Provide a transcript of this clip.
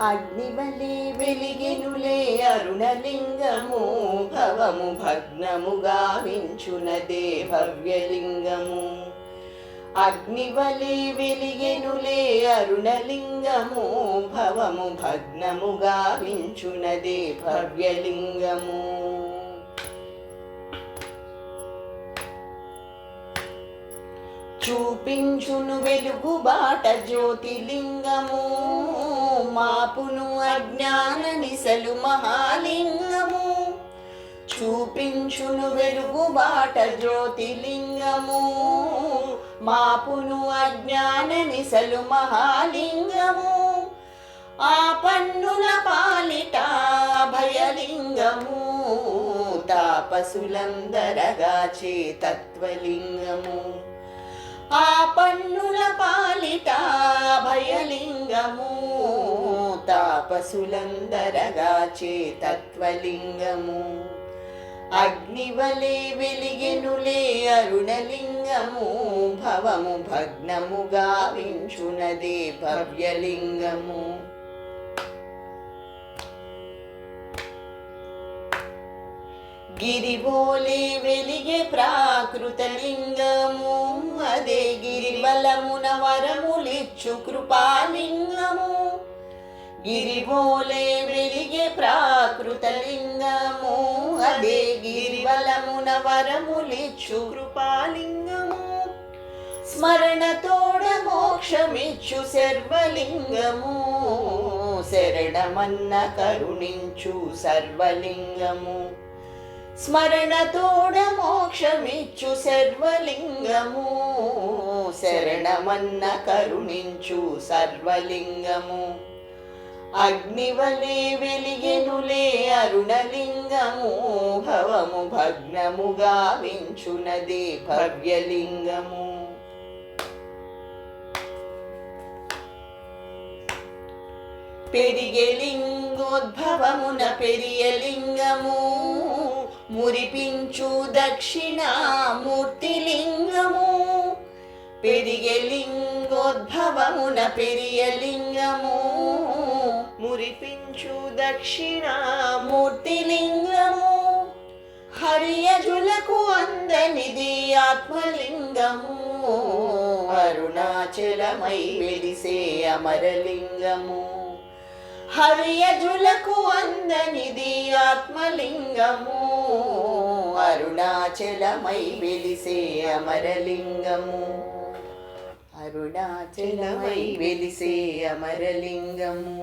అగ్నివలే వెలిగెనులే అరుణలింగము భవము భగ్నముగా వించునదే భవ్యలింగము. అగ్నివలే వెలిగెనులే అరుణలింగము భవము భగ్నముగా వించునదే భవ్యలింగము. చూపించును వెలుగు బాట జ్యోతిలింగము మాపును అజ్ఞాన నిసలు మహాలింగము. చూపించును వెలుగు బాట జ్యోతిలింగము మాపును అజ్ఞాన నిసలు మహాలింగము. ఆ పన్నుల పాలిట భయలింగము తాపసులందరగాచే తత్వలింగము. ఆ పన్నుల పాలిట భయలింగము తాపసులందరగాచే తత్వలింగము. అగ్నివలే వెలిగెనులే అరుణలింగము భవము భగ్నముగా వించునదే భవ్యలింగము. గిరిబోలే వెలిగే ప్రాకృతలింగము అదే గిరిబలమున వరములిచ్చు కృపాలింగము. గిరిబోలే వెలిగే ప్రాకృతలింగము అదే గిరిబలమున వరములిచ్చు కృపాలింగము. స్మరణతోడ మోక్షమిచ్చు సర్వలింగము శరణమన్న కరుణించు సర్వలింగము. స్మరణతోడ మోక్షమిచ్చు సర్వలింగము శరణమన్న కరుణించు సర్వలింగము. అగ్నివలే వెలిగెనులే అరుణలింగము భవము భగ్నముగా వించునదే భవ్యలింగము. పెరిగే లింగోద్భవమున పెరియలింగము మురిపించు దక్షిణామూర్తిలింగము. పెరిగే లింగోద్భవమున పెరియలింగము మురిపించు దక్షిణామూర్తిలింగము. హరియజులకు అందనిది ఆత్మలింగము అరుణాచలమై వెలిసే అమరలింగము. హరియజులకు అందనిది ఆత్మలింగము అరుణాచలమై వెలిసే అమరలింగము. అరుణాచలమై వెలిసే అమరలింగము.